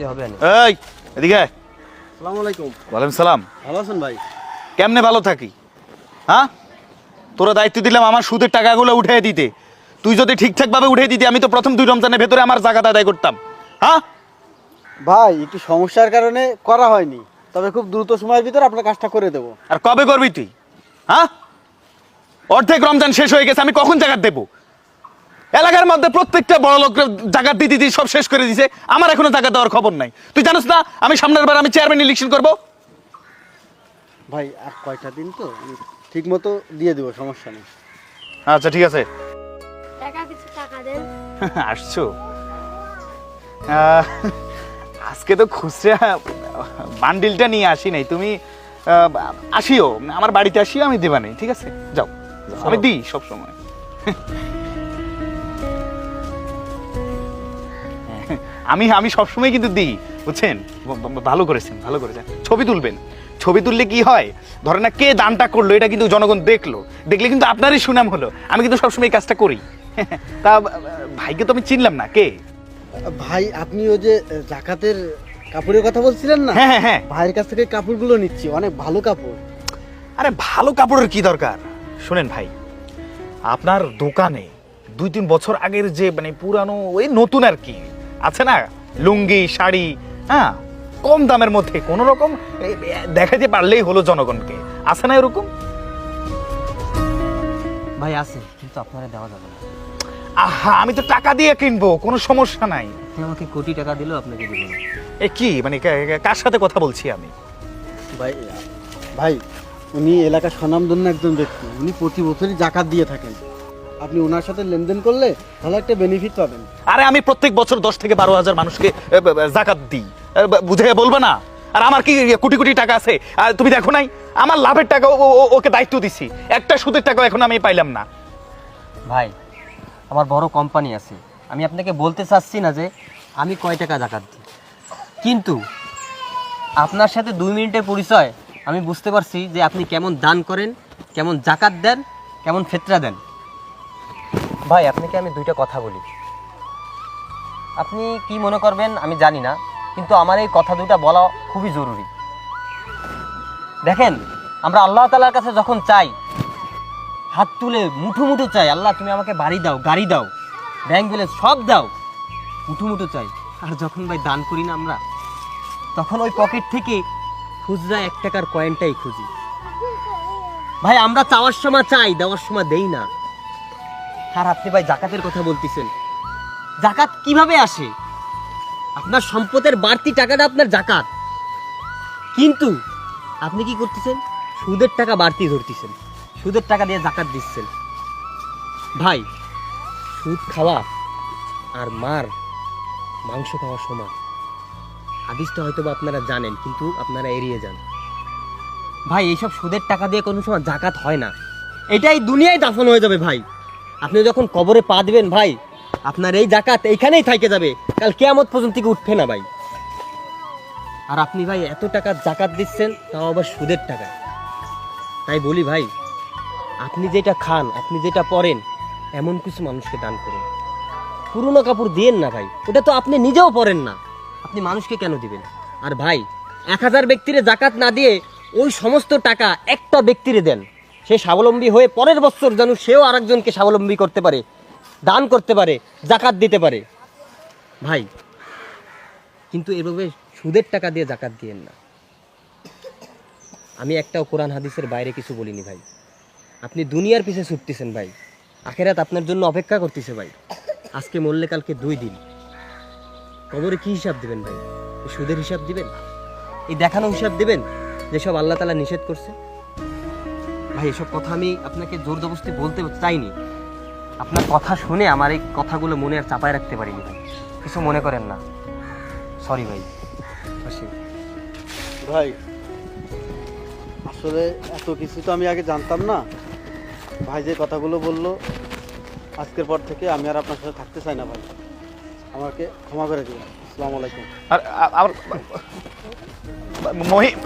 দিতে হবে না। এই এদিকে আয়। আসসালামু আলাইকুম। ওয়ালাইকুম সালাম। ভালো আছেন ভাই? কেমনে ভালো থাকি? হ্যাঁ, তোরা দায়িত্ব দিলাম আমার সুদের টাকাগুলো উঠিয়ে দিতে। তুই যদি ঠিকঠাকভাবে উঠিয়ে দিতি আমি তো প্রথম 2 রমজানের ভেতরে আমার জাকাত আদায় করতাম। হ্যাঁ ভাই একটু সমস্যার কারণে করা হয়নি, তবে খুব দ্রুত সময়ের ভিতরে আপনার কাজটা করে দেবো। আর কবে করবি তুই? হ্যাঁ, অর্ধেক রমজান শেষ হয়ে গেছে, আমি কখন জাকাত দেবো? এলাকার মধ্যে প্রত্যেকটা বড় লোক জাকাত দিতে দিতে সব শেষ করে দিছে, আমার এখনো জাকাত দেওয়ার খবর নাই। তুই জানিস না আমি সামনের বার আমি চেয়ারম্যান ইলেকশন করবো? ভাই আর কয়টা দিন তো, আমি ঠিক মতো দিয়ে দেবো, সমস্যা নেই। আচ্ছা ঠিক আছে। কিছু টাকা দেন। আসছো? আজকে তো খুচরা বান্ডিলটা নিয়ে আসি নাই, তুমি আসিও আমার বাড়িতে, আসিও, আমি দেবা নেই, ঠিক আছে? যাও, আমি দিই সব সময়। আমি আমি সবসময় কিন্তু দিই, বুঝছেন? ভালো করেছেন, ভালো করেছেন। ছবি তুলবেন, ছবি তুললে কি হয়, ধরে না কে দানটা করলো এটা কিন্তু জনগণ দেখলো, দেখলে কিন্তু আপনারই সুনাম হলো। আমি কিন্তু সবসময় এই কাজটা করি। তা ভাইকে তো আমি চিনলাম না, কে? ভাই আপনি ওই যে জাকাতের কাপড়ের কথা বলছিলেন না? হ্যাঁ হ্যাঁ হ্যাঁ। ভাইয়ের কাছ থেকে কাপড়গুলো নিচ্ছি, অনেক ভালো কাপড়। আরে ভালো কাপড়ের কি দরকার? শুনেন ভাই, আপনার দোকানে 2-3 বছর আগের যে মানে পুরানো ওই নতুন আর কি আছে না, লুঙ্গি শাড়ি, হ্যাঁ, কম দামের মধ্যে কোন রকম দেখাতে পারলেই হলো জনগণকে, আছে না এরকম? ভাই আছে, কিন্তু আপনারা দেওয়া যাবে না। আহা, আমি তো টাকা দিয়ে কিনবো, কোনো সমস্যা নাই। আপনি আমাকে কোটি টাকা দিলেও আপনাকে দেবো না। এ কি মানে কার সাথে কথা বলছি আমি? ভাই ভাই উনি এলাকার স্বনামধন্য একজন ব্যক্তি, উনি প্রতি বছরই জাকাত দিয়ে থাকেন। আপনি ওনার সাথে লেনদেন করলে ভালো একটা বেনিফিট পাবেন। আরে আমি প্রত্যেক বছর 10 থেকে 12 হাজার মানুষকে জাকাত দিই, বুঝে বলবে না? আর আমার কি কোটি কোটি টাকা আছে? আর তুমি দেখো নাই আমার লাভের টাকা ওকে দায়িত্ব দিছি, একটা সুদের টাকা এখন আমি পাইলাম না। ভাই আমার বড় কোম্পানি আছে, আমি আপনাকে বলতে চাচ্ছি না যে আমি কয় টাকা জাকাত দিই, কিন্তু আপনার সাথে 2 মিনিটের পরিচয় আমি বুঝতে পারছি যে আপনি কেমন দান করেন, কেমন জাকাত দেন, কেমন ফিতরা দেন। ভাই আপনাকে আমি 2টা কথা বলি, আপনি কি মনে করবেন আমি জানি না, কিন্তু আমার এই কথা 2টা বলা খুবই জরুরি। দেখেন, আমরা আল্লাহ তাআলার কাছে যখন চাই, হাত তুলে মুঠো মুঠো চাই, আল্লাহ তুমি আমাকে বাড়ি দাও, গাড়ি দাও, ব্যাংক ব্যালেন্স সব দাও, মুঠো মুঠো চাই। আর যখন ভাই দান করি না আমরা, তখন ওই পকেট থেকে খুচরা 1 টাকার কয়েনটাই খুঁজি। ভাই আমরা চাওয়ার সময় চাই, দেওয়ার সময় দেই না। আর আপনি ভাই জাকাতের কথা বলতেছেন, জাকাত কিভাবে আসে? আপনার সম্পদের বাড়তি টাকাটা আপনার জাকাত, কিন্তু আপনি কি করতেছেন? সুদের টাকা বাড়তি ধরতেছেন, সুদের টাকা দিয়ে জাকাত দিচ্ছেন। ভাই সুদ খাওয়া আর মাংস খাওয়া সমান। হাদিসটা হয়তো বা আপনারা জানেন, কিন্তু আপনারা এড়িয়ে যান। ভাই এইসব সুদের টাকা দিয়ে কোনো সময় জাকাত হয় না, এটাই দুনিয়ায় দাফন হয়ে যাবে। ভাই আপনি যখন কবরে পা দিবেন, ভাই আপনার এই জাকাত এইখানেই থেকে যাবে, কাল কিয়ামত পর্যন্ত থেকে উঠবে না ভাই। আর আপনি ভাই এত টাকা জাকাত দিচ্ছেন, তাও আবার সুদের টাকায়। তাই বলি ভাই, আপনি যেটা খান, আপনি যেটা পরেন, এমন কিছু মানুষকে দান করুন। পুরনো কাপড় দিয়েন না ভাই, ওটা তো আপনি নিজেও পরেন না, আপনি মানুষকে কেন দিবেন? আর ভাই 1000 ব্যক্তিরে জাকাত না দিয়ে ওই সমস্ত টাকা একটা ব্যক্তিরে দেন, সে স্বাবলম্বী হয়ে পরের বছর যেন সেও আরেকজনকে স্বাবলম্বী করতে পারে, দান করতে পারে, জাকাত দিতে পারে। ভাই কিন্তু এভাবে সুদের টাকা দিয়ে জাকাত দিয়েন না। আমি একটাও কোরআন হাদিসের বাইরে কিছু বলিনি ভাই। আপনি দুনিয়ার পিছে ছুটতেছেন ভাই, আখেরাত আপনার জন্য অপেক্ষা করতেছে ভাই। আজকে মরলে কালকে 2 দিন, কবরে কি হিসাব দিবেন ভাই? এই সুদের হিসাব দিবেন? এই দেখানো হিসাব দিবেন যেসব আল্লাহ তাআলা নিষেধ করছে? ভাই এসব কথা আমি আপনাকে জোর জবরদস্তি বলতে চাইনি, আপনার কথা শুনে আমার এই কথাগুলো মনে আর চাপায় রাখতে পারিনি ভাই, কিছু মনে করেন না, সরি ভাই। আসি ভাই আসলে এত কিছু তো আমি আগে জানতাম না। ভাই যে কথাগুলো বললো, আজকের পর থেকে আমি আর আপনার সাথে থাকতে চাই না ভাই, আমাকে ক্ষমা করে দিবেন। আসসালামু আলাইকুম। আর মহিম